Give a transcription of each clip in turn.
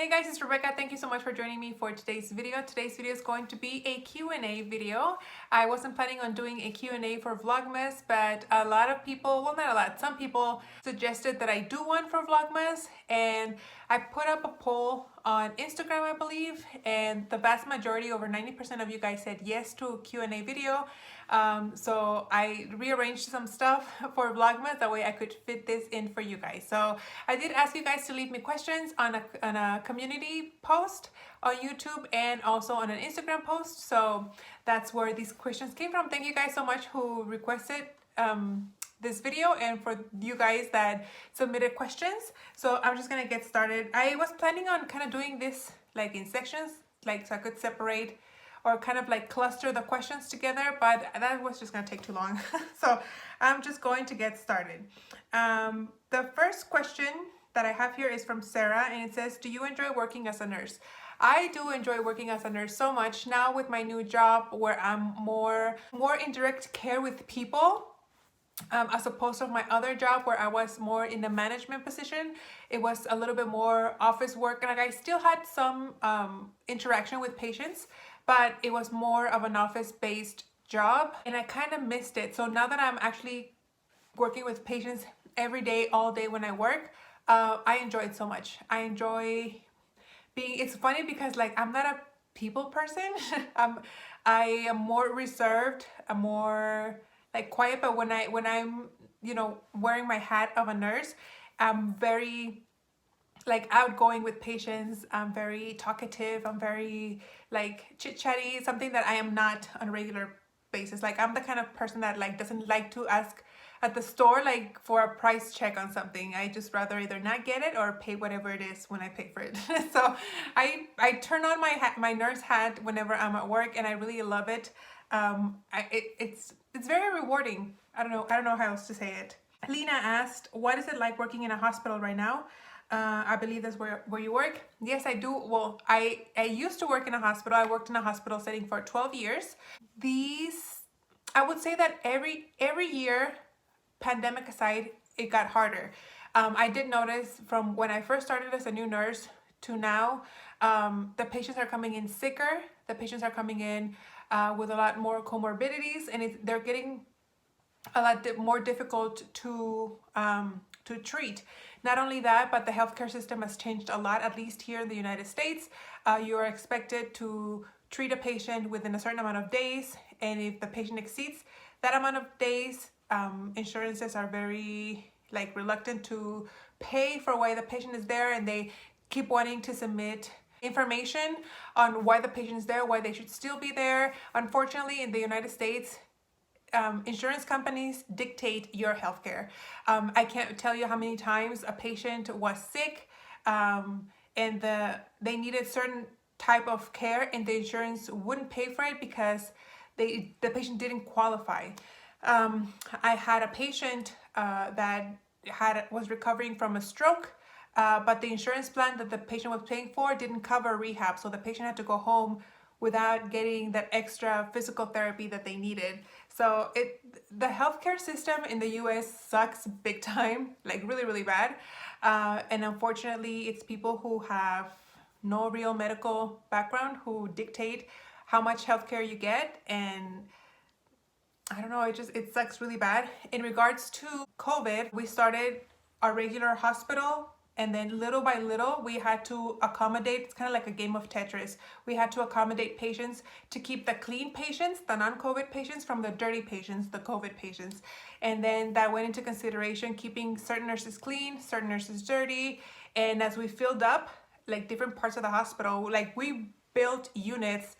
Hey guys, it's Rebecca. Thank you so much for joining me for today's video. Today's video is going to be a Q&A video. I wasn't planning on doing a Q&A for Vlogmas, but a lot of people, well not a lot, some people suggested that I do one for Vlogmas, and I put up a poll on Instagram, I believe, and the vast majority, over 90% of you guys said yes to a Q&A video. So I rearranged some stuff for Vlogmas, that way I could fit this in for you guys. So I did ask you guys to leave me questions on a community post on YouTube and also on an Instagram post. So that's where these questions came from. Thank you guys so much who requested this video and for you guys that submitted questions. So I'm just gonna get started. I was planning on kind of doing this like in sections, like so I could separate or kind of like cluster the questions together, but that was just gonna take too long. So I'm just going to get started. The first question that I have here is from Sarah, and it says, do you enjoy working as a nurse? I do enjoy working as a nurse so much now with my new job, where I'm more in direct care with people. As opposed to my other job where I was more in the management position. It was a little bit more office work, and like I still had some interaction with patients, but it was more of an office-based job, and I kind of missed it. So now that I'm actually working with patients every day, all day when I work, I enjoy it so much. I enjoy being, it's funny because like I'm not a people person. I am more reserved, I'm more like quiet, but when I'm wearing my hat of a nurse, I'm very like outgoing with patients. I'm very talkative. I'm very like chit-chatty, something that I am not on a regular basis. Like I'm the kind of person that like doesn't like to ask at the store like for a price check on something. I just rather either not get it or pay whatever it is when I pay for it. So I turn on my nurse hat whenever I'm at work, and I really love it. It's very rewarding. I don't know how else to say it. Lena asked, what is it like working in a hospital right now? I believe that's where you work. Yes, I do. Well, I used to work in a hospital. I worked in a hospital setting for 12 years. I would say that every year, pandemic aside, it got harder. I did notice from when I first started as a new nurse to now, the patients are coming in sicker. The patients are coming in with a lot more comorbidities, and they're getting a lot more difficult to treat. Not only that, but the healthcare system has changed a lot, at least here in the United States. You are expected to treat a patient within a certain amount of days, and if the patient exceeds that amount of days, insurances are very like reluctant to pay for why the patient is there, and they keep wanting to submit information on why the patient is there, why they should still be there. Unfortunately, in the United States, insurance companies dictate your healthcare. I can't tell you how many times a patient was sick, and they needed certain type of care, and the insurance wouldn't pay for it because the patient didn't qualify. I had a patient that was recovering from a stroke, but the insurance plan that the patient was paying for didn't cover rehab, so the patient had to go home without getting that extra physical therapy that they needed. So the healthcare system in the US sucks big time, like really, really bad. And unfortunately, it's people who have no real medical background who dictate how much healthcare you get, and I don't know, it sucks really bad. In regards to COVID, we started our regular hospital, and then little by little we had to accommodate. It's kind of like a game of Tetris. We had to accommodate patients to keep the clean patients, the non-COVID patients, from the dirty patients, the COVID patients. And then that went into consideration keeping certain nurses clean, certain nurses dirty. And as we filled up like different parts of the hospital, like we built units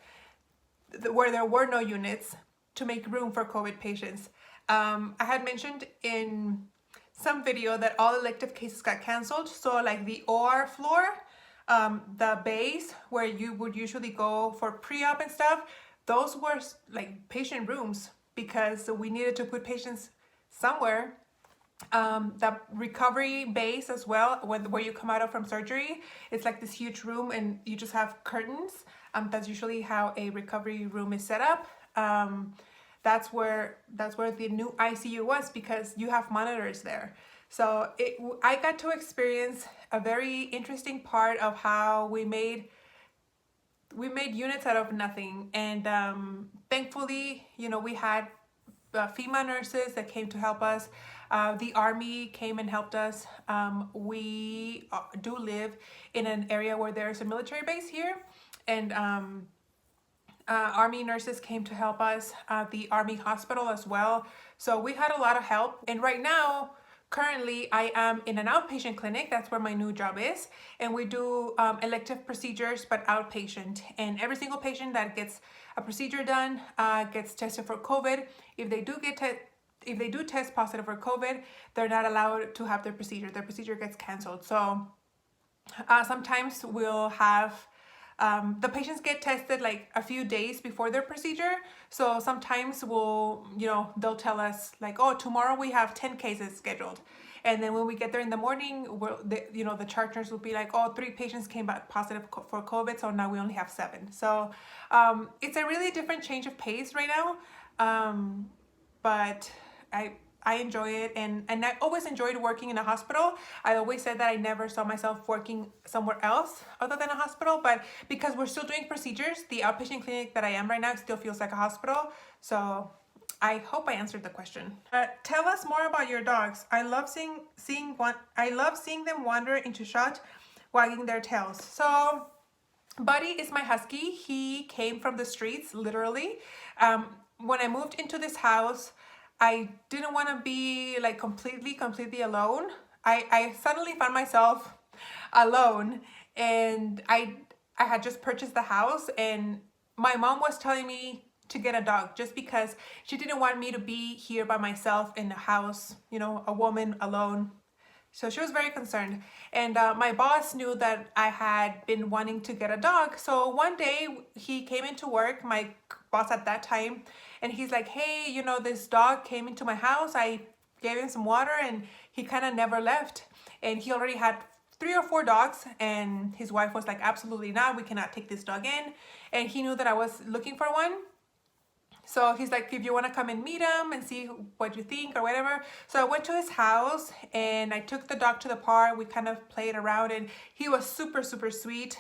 where there were no units to make room for COVID patients. I had mentioned in some video that all elective cases got canceled. So like the OR floor, the bays where you would usually go for pre-op and stuff, those were like patient rooms because we needed to put patients somewhere. The recovery base as well, where you come out of from surgery, it's like this huge room and you just have curtains. That's usually how a recovery room is set up. That's where the new ICU was, because you have monitors there. So I got to experience a very interesting part of how we made units out of nothing. And thankfully, you know, we had FEMA nurses that came to help us. The Army came and helped us. We do live in an area where there's a military base here, and Army nurses came to help us, the Army hospital as well. So we had a lot of help. And right now, currently, I am in an outpatient clinic. That's where my new job is. And we do elective procedures, but outpatient. And every single patient that gets a procedure done gets tested for COVID. If they do test positive for COVID, they're not allowed to have their procedure. Their procedure gets canceled. So sometimes we'll have the patients get tested like a few days before their procedure. So sometimes they'll tell us like, oh, tomorrow we have 10 cases scheduled. And then when we get there in the morning, the charge nurse will be like, oh, 3 patients came back positive for COVID, so now we only have 7. So it's a really different change of pace right now. But I enjoy it, and I always enjoyed working in a hospital. I always said that I never saw myself working somewhere else other than a hospital, but because we're still doing procedures, the outpatient clinic that I am right now still feels like a hospital. So I hope I answered the question. Tell us more about your dogs. I love seeing them wander into shot, wagging their tails. So Buddy is my husky. He came from the streets, literally. When I moved into this house, I didn't want to be like completely alone. I suddenly found myself alone, and I had just purchased the house, and my mom was telling me to get a dog just because she didn't want me to be here by myself in the house, a woman alone. So she was very concerned. And my boss knew that I had been wanting to get a dog. So one day he came into work, my boss at that time, and he's like, hey, this dog came into my house. I gave him some water and he kind of never left. And he already had 3 or 4 dogs, and his wife was like, absolutely not. We cannot take this dog in. And he knew that I was looking for one. So he's like, if you want to come and meet him and see what you think or whatever. So I went to his house and I took the dog to the park. We kind of played around, and he was super sweet.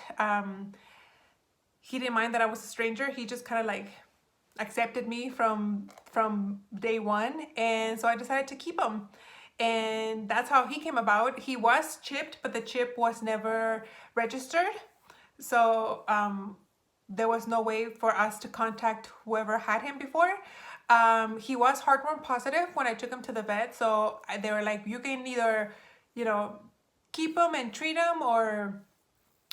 He didn't mind that I was a stranger. He just kind of like accepted me from day one. And so I decided to keep him. And that's how he came about. He was chipped, but the chip was never registered. So there was no way for us to contact whoever had him before. He was heartworm positive when I took him to the vet. So they were like, you can either, keep him and treat him, or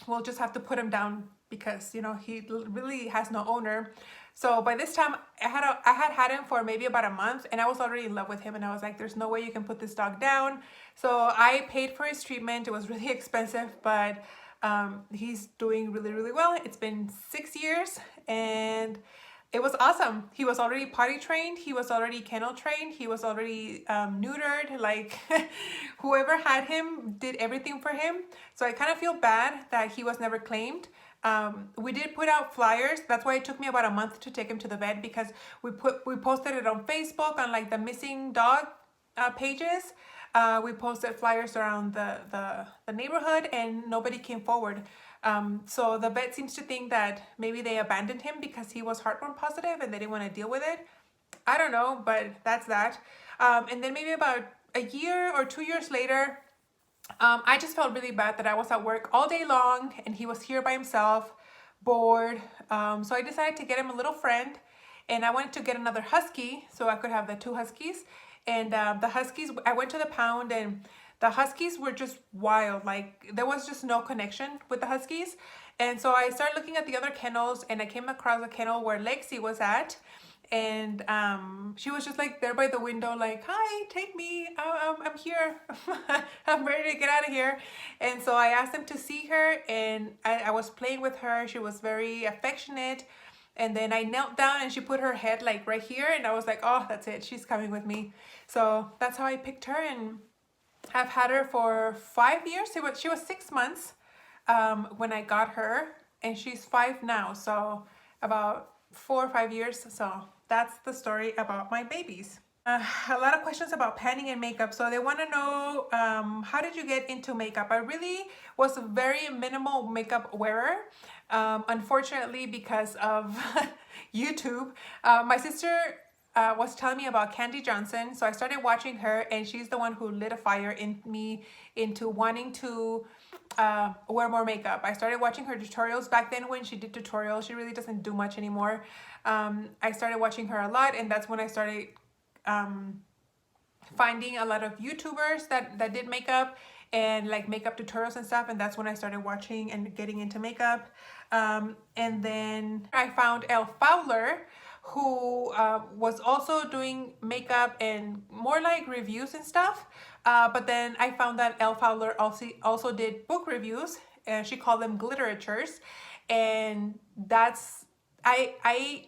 we'll just have to put him down because, he really has no owner. So by this time, I had him for maybe about a month, and I was already in love with him. And I was like, there's no way you can put this dog down. So I paid for his treatment. It was really expensive, but he's doing really well. It's been 6 years, and it was awesome. He was already potty trained. He was already kennel trained. He was already neutered. Like whoever had him did everything for him. So I kind of feel bad that he was never claimed. We did put out flyers. That's why it took me about a month to take him to the vet, because we posted it on Facebook on like the missing dog pages. We posted flyers around the neighborhood, and nobody came forward. So the vet seems to think that maybe they abandoned him because he was heartworm positive and they didn't want to deal with it. I don't know, but that's that. And then maybe about a year or 2 years later, I just felt really bad that I was at work all day long and he was here by himself, bored. So I decided to get him a little friend, and I wanted to get another husky so I could have the 2 huskies. And the huskies, I went to the pound, and the huskies were just wild. Like there was just no connection with the huskies. And so I started looking at the other kennels, and I came across a kennel where Lexi was at. And she was just like there by the window, like, hi, take me, I'm here. I'm ready to get out of here. And so I asked him to see her, and I was playing with her. She was very affectionate. And then I knelt down, and she put her head like right here, and I was like, oh, that's it, she's coming with me. So that's how I picked her, and I've had her for 5 years. She was 6 months when I got her, and she's 5 now, so about 4 or 5 years. So that's the story about my babies. A lot of questions about panning and makeup. So they want to know, how did you get into makeup? I really was a very minimal makeup wearer. Unfortunately, because of YouTube, my sister was telling me about Candy Johnson. So I started watching her, and she's the one who lit a fire in me into wanting to wear more makeup. I started watching her tutorials back then when she did tutorials. She really doesn't do much anymore. I started watching her a lot, and that's when I started finding a lot of YouTubers that did makeup and like makeup tutorials and stuff, and that's when I started watching and getting into makeup. And then I found Elle Fowler, who was also doing makeup and more like reviews and stuff. But then I found that Elle Fowler also did book reviews, and she called them glitteratures, and that's I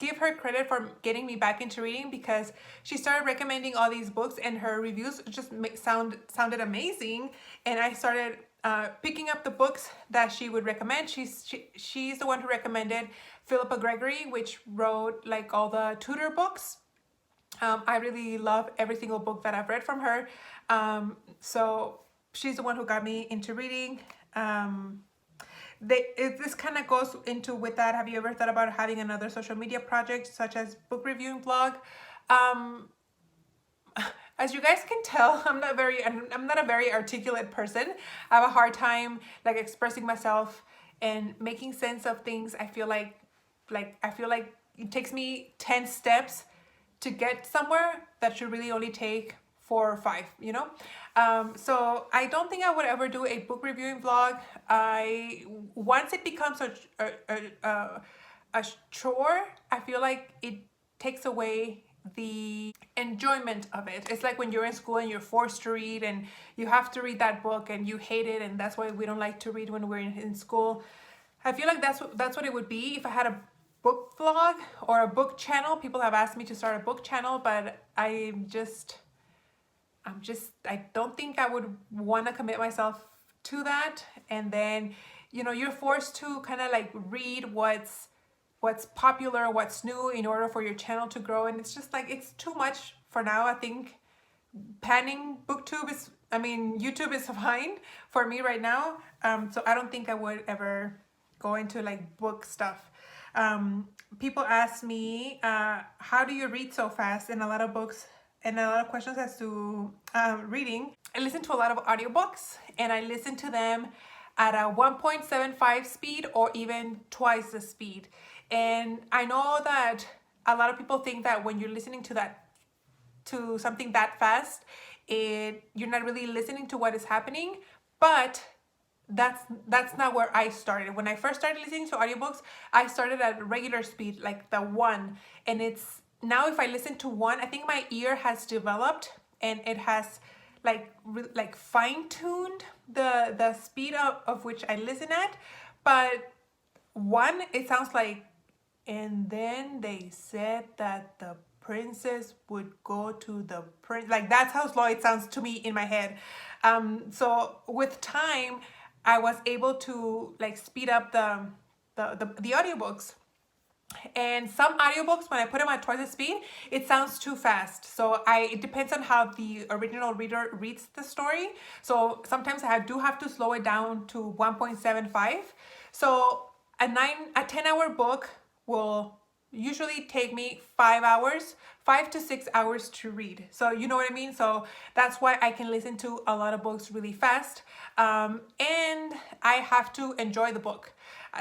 give her credit for getting me back into reading, because she started recommending all these books and her reviews just sounded amazing, and I started picking up the books that she would recommend. She's the one who recommended Philippa Gregory, which wrote like all the tutor books. I really love every single book that I've read from her. So she's the one who got me into reading. This kind of goes into with that. Have you ever thought about having another social media project such as book reviewing vlog? As you guys can tell, I'm not a very articulate person. I have a hard time like expressing myself and making sense of things. I feel like it takes me 10 steps to get somewhere that should really only take 4 or 5, you know. So I don't think I would ever do a book reviewing vlog. Once it becomes a chore, I feel like it takes away the enjoyment of it. It's like when you're in school and you're forced to read and you have to read that book and you hate it, and that's why we don't like to read when we're in school. I feel like that's what it would be if I had a book vlog or a book channel. People have asked me to start a book channel, but I don't think I would want to commit myself to that. And then, you know, you're forced to kind of like read what's popular, what's new in order for your channel to grow. And it's just like, it's too much for now. I think panning YouTube is fine for me right now. So I don't think I would ever go into like book stuff. People ask me, how do you read so fast? And a lot of books and a lot of questions as to reading. I listen to a lot of audiobooks, and I listen to them at a 1.75 speed or even twice the speed. And I know that a lot of people think that when you're listening to something that fast, you're not really listening to what is happening, but that's not where I started. When I first started listening to audiobooks, I started at regular speed, like the 1, and it's now if I listen to 1, I think my ear has developed and it has like fine-tuned the speed of which I listen at. But 1, it sounds like, and then they said that the princess would go to the prince. Like, that's how slow it sounds to me in my head. So with time, I was able to like speed up the audiobooks. And some audiobooks, when I put them at twice the speed, it sounds too fast. So it depends on how the original reader reads the story. So sometimes I do have to slow it down to 1.75. So a 10-hour book will usually take me 5 to 6 hours to read. So you know what I mean? So that's why I can listen to a lot of books really fast. And I have to enjoy the book.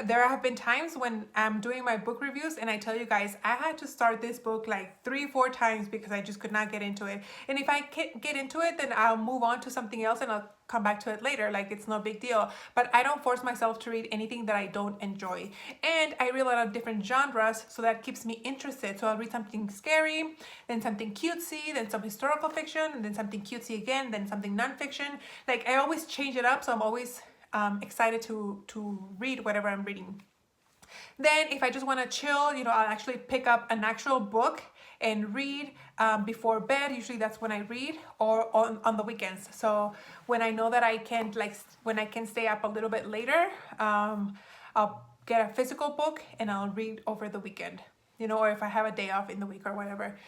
There have been times when I'm doing my book reviews and I tell you guys, I had to start this book like 3-4 times because I just could not get into it. And if I can't get into it, then I'll move on to something else and I'll come back to it later. Like, it's no big deal. But I don't force myself to read anything that I don't enjoy. And I read a lot of different genres, so that keeps me interested. So I'll read something scary, then something cutesy, then some historical fiction, and then something cutesy again, then something nonfiction. Like, I always change it up, so I'm always excited to read whatever I'm reading. Then if I just want to chill, you know, I'll actually pick up an actual book and read before bed. Usually that's when I read, or on the weekends. So when I know that I can't, like, when I can stay up a little bit later, I'll get a physical book and I'll read over the weekend, you know, or if I have a day off in the week or whatever.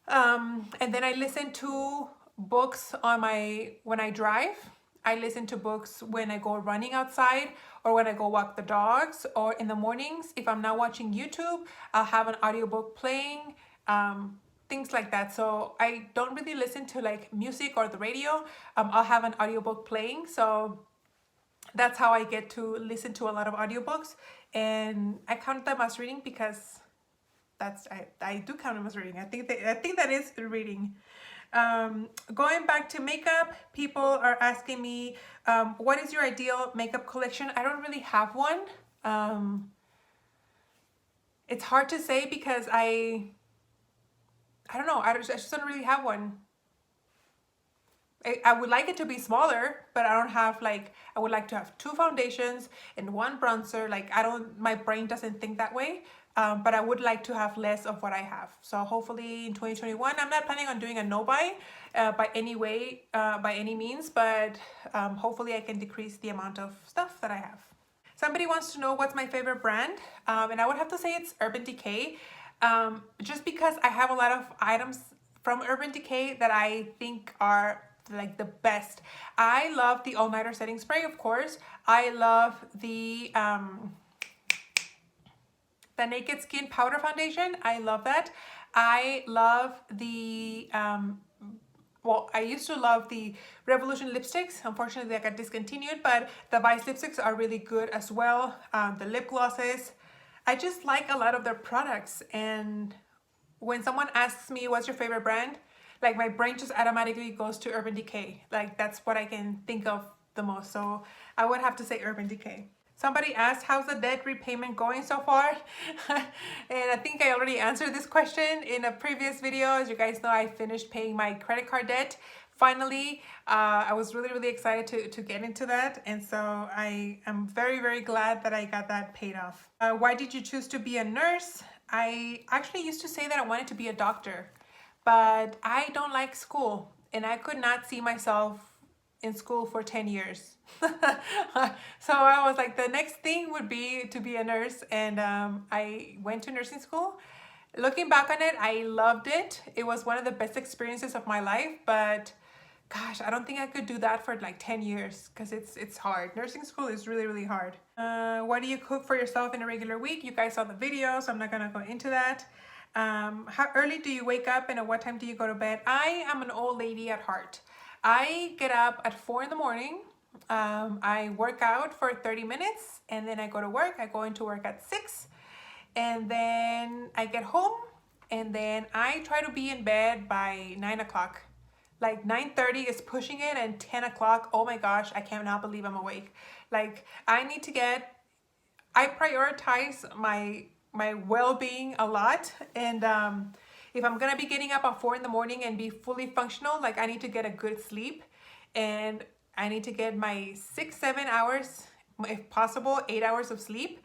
And then I listen to books on when I drive. I listen to books when I go running outside or when I go walk the dogs or in the mornings. If I'm not watching YouTube, I'll have an audiobook playing, things like that. So I don't really listen to like music or the radio. I'll have an audiobook playing. So that's how I get to listen to a lot of audiobooks. And I count them as reading because I do count them as reading. I think that is reading. Going back to makeup, people are asking me, what is your ideal makeup collection? I don't really have one. It's hard to say because I don't know. I just don't really have one. I would like it to be smaller, but I don't have like, I would like to have 2 foundations and 1 bronzer. Like my brain doesn't think that way. But I would like to have less of what I have. So hopefully in 2021, I'm not planning on doing a no buy by any means, but hopefully I can decrease the amount of stuff that I have. Somebody wants to know what's my favorite brand, and I would have to say it's Urban Decay, just because I have a lot of items from Urban Decay that I think are like the best. I love the All Nighter setting spray, of course. I love the Naked Skin powder foundation. I love that. I love the well, I used to love the Revolution lipsticks. Unfortunately, they got discontinued, but the Vice lipsticks are really good as well. The lip glosses. I just like a lot of their products. And when someone asks me, what's your favorite brand? Like my brain just automatically goes to Urban Decay. Like that's what I can think of the most. So I would have to say Urban Decay. Somebody asked, how's the debt repayment going so far? And I think I already answered this question in a previous video. As you guys know, I finished paying my credit card debt. Finally, I was really excited to get into that. And so I am very glad that I got that paid off. Why did you choose to be a nurse? I actually used to say that I wanted to be a doctor, but I don't like school and I could not see myself in school for 10 years. So I was like, the next thing would be to be a nurse, and I went to nursing school. Looking back on it, I loved it. It was one of the best experiences of my life, but gosh, I don't think I could do that for like 10 years because it's hard. Nursing school is really hard. What do you cook for yourself in a regular week? You guys saw the video, so I'm not gonna go into that. How early do you wake up and at what time do you go to bed? I am an old lady at heart. I get up at 4 in the morning. I work out for 30 minutes and then I go to work. I go into work at 6 and then I get home and then I try to be in bed by 9 o'clock. Like 9:30 is pushing it and 10 o'clock, oh my gosh, I cannot believe I'm awake. Like I prioritize my well-being a lot, and if I'm gonna be getting up at 4 in the morning and be fully functional, like I need to get a good sleep and I need to get my 6-7 hours, if possible 8 hours of sleep,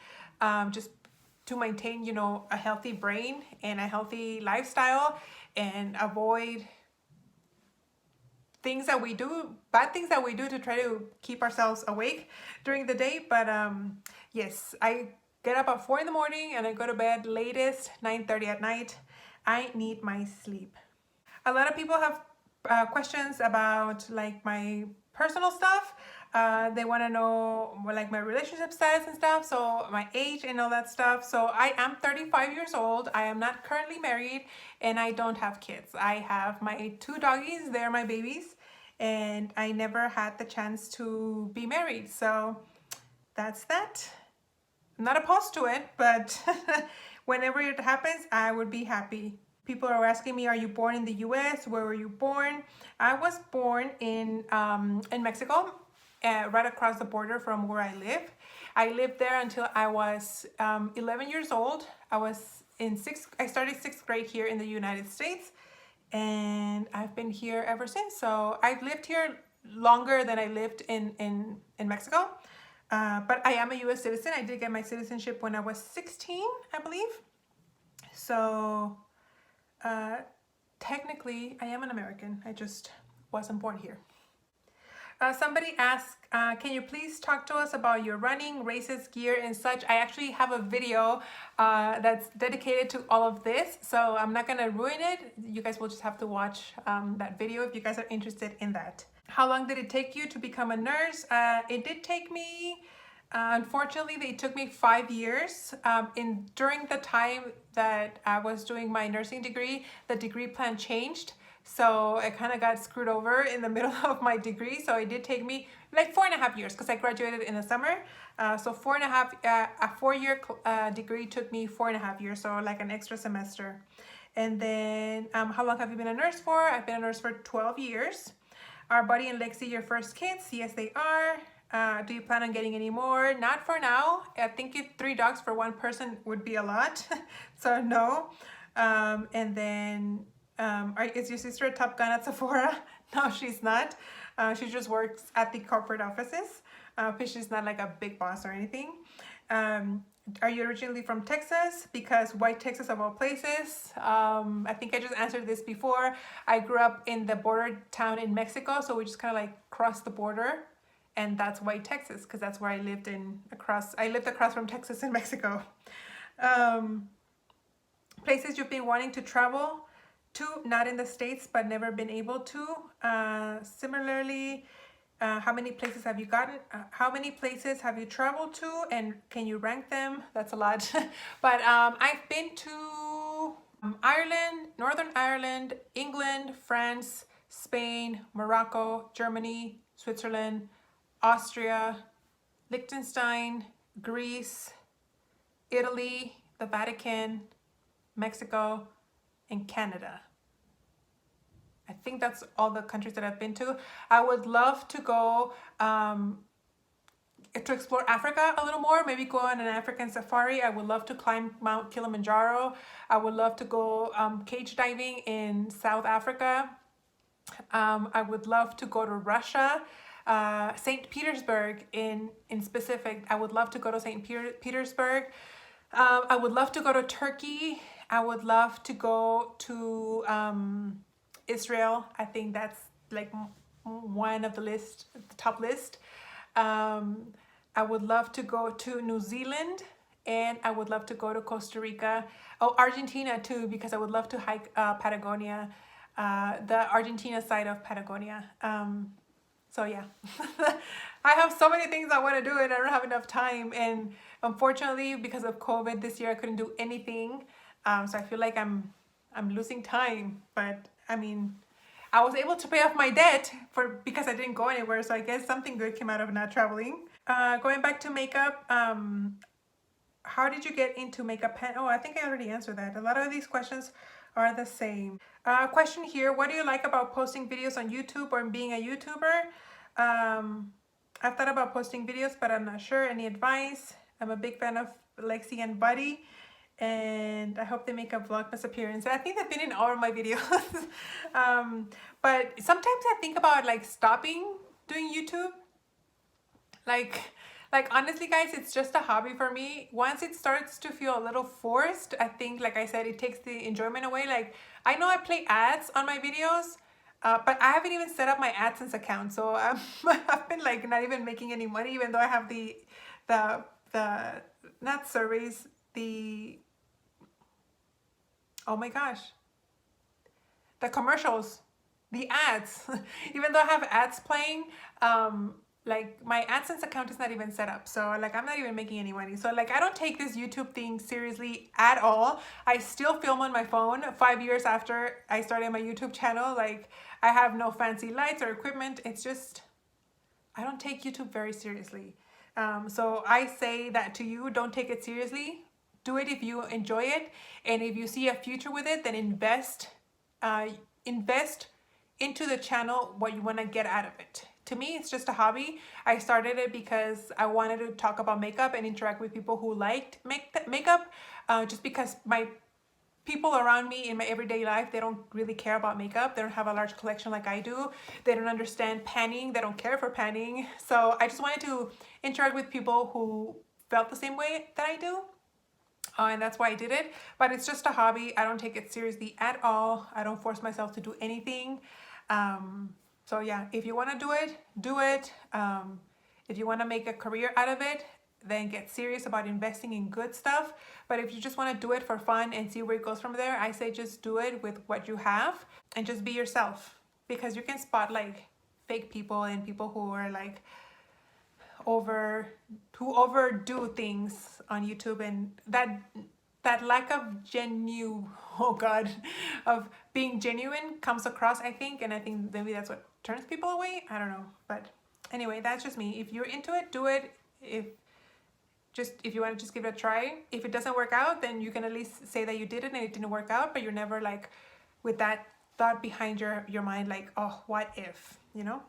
just to maintain, you know, a healthy brain and a healthy lifestyle and avoid things that we do, bad things that we do to try to keep ourselves awake during the day. But yes, I get up at 4 in the morning and I go to bed latest 9:30 at night. I need my sleep. A lot of people have questions about like my personal stuff. They want to know like my relationship status and stuff, so my age and all that stuff. So I am 35 years old. I am not currently married and I don't have kids. I have my 2 doggies, they're my babies, and I never had the chance to be married. So that's that. I'm not opposed to it, but whenever it happens, I would be happy. People are asking me, are you born in the US? Where were you born? I was born in Mexico, right across the border from where I live. I lived there until I was 11 years old. I started 6th grade here in the United States, and I've been here ever since. So I've lived here longer than I lived in Mexico. But I am a US citizen. I did get my citizenship when I was 16, I believe. So technically I am an American. I just wasn't born here. Somebody asked, can you please talk to us about your running, races, gear, and such? I actually have a video that's dedicated to all of this, so I'm not gonna ruin it. You guys will just have to watch that video if you guys are interested in that. How long did it take you to become a nurse? It did take me, unfortunately, it took me 5 years. During the time that I was doing my nursing degree, the degree plan changed. So I kind of got screwed over in the middle of my degree. So it did take me like 4.5 years because I graduated in the summer. So a 4-year degree took me 4.5 years. So like an extra semester. And then how long have you been a nurse for? I've been a nurse for 12 years. Are Buddy and Lexi your first kids? Yes, they are. Do you plan on getting any more? Not for now. I think 3 dogs for 1 person would be a lot. So no. And then is your sister a top gun at Sephora? No, she's not. She just works at the corporate offices. But she's not like a big boss or anything. Are you originally from Texas? Because White Texas of all places. I think I just answered this before. I grew up in the border town in Mexico, so we just kind of like crossed the border, and that's White Texas because that's where I lived I lived across from Texas and Mexico. Places you've been wanting to travel to, not in the States, but never been able to. Similarly, how many places have you gotten? How many places have you traveled to, and can you rank them? That's a lot. But I've been to Ireland, Northern Ireland, England, France, Spain, Morocco, Germany, Switzerland, Austria, Liechtenstein, Greece, Italy, the Vatican, Mexico, and Canada. I think that's all the countries that I've been to. I would love to go to explore Africa a little more, maybe go on an African safari. I would love to climb Mount Kilimanjaro. I would love to go cage diving in South Africa. I would love to go to Russia, St. Petersburg in specific. I would love to go to St. Petersburg. I would love to go to Turkey. I would love to go to Israel. I think that's like one of the top list. I would love to go to New Zealand, and I would love to go to Costa Rica. Oh, Argentina too, because I would love to hike Patagonia, the Argentina side of Patagonia. So yeah, I have so many things I want to do and I don't have enough time. And unfortunately, because of COVID this year, I couldn't do anything. So I feel like I'm losing time. But I mean, I was able to pay off my debt because I didn't go anywhere. So I guess something good came out of not traveling. Going back to makeup, how did you get into makeup? Oh, I think I already answered that. A lot of these questions are the same. Question here, what do you like about posting videos on YouTube or being a YouTuber? I've thought about posting videos, but I'm not sure. Any advice? I'm a big fan of Lexi and Buddy, and I hope they make a Vlogmas appearance. I think they've been in all of my videos. But sometimes I think about like stopping doing YouTube. Like honestly guys, it's just a hobby for me. Once it starts to feel a little forced, I think, like I said, it takes the enjoyment away. Like I know I play ads on my videos, but I haven't even set up my AdSense account. So I've been like not even making any money, even though I have the not surveys, oh my gosh, the commercials, the ads. Even though I have ads playing, like my AdSense account is not even set up. So like I'm not even making any money. So like I don't take this YouTube thing seriously at all. I still film on my phone 5 years after I started my YouTube channel. Like I have no fancy lights or equipment. It's just, I don't take YouTube very seriously. So I say that to you, don't take it seriously. Do it if you enjoy it. And if you see a future with it, then invest into the channel what you want to get out of it. To me, it's just a hobby. I started it because I wanted to talk about makeup and interact with people who liked makeup. Just because my people around me in my everyday life, they don't really care about makeup. They don't have a large collection like I do. They don't understand panning. They don't care for panning. So I just wanted to interact with people who felt the same way that I do. And that's why I did it. But it's just a hobby. I don't take it seriously at all. I don't force myself to do anything. So yeah, if you want to do it, do it. If you want to make a career out of it, then get serious about investing in good stuff. But if you just want to do it for fun and see where it goes from there, I say just do it with what you have and just be yourself, because you can spot like fake people and people who are like overdo things on YouTube, and that lack of of being genuine comes across, I think, and I think maybe that's what turns people away. I don't know, but anyway, that's just me. If you're into it, do it. If you want to just give it a try. If it doesn't work out, then you can at least say that you did it and it didn't work out, but you're never like with that thought behind your mind like, oh, what if, you know?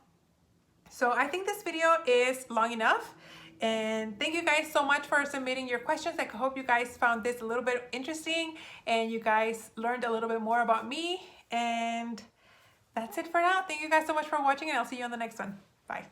So I think this video is long enough, and thank you guys so much for submitting your questions. I hope you guys found this a little bit interesting and you guys learned a little bit more about me, and that's it for now. Thank you guys so much for watching, and I'll see you on the next one. Bye.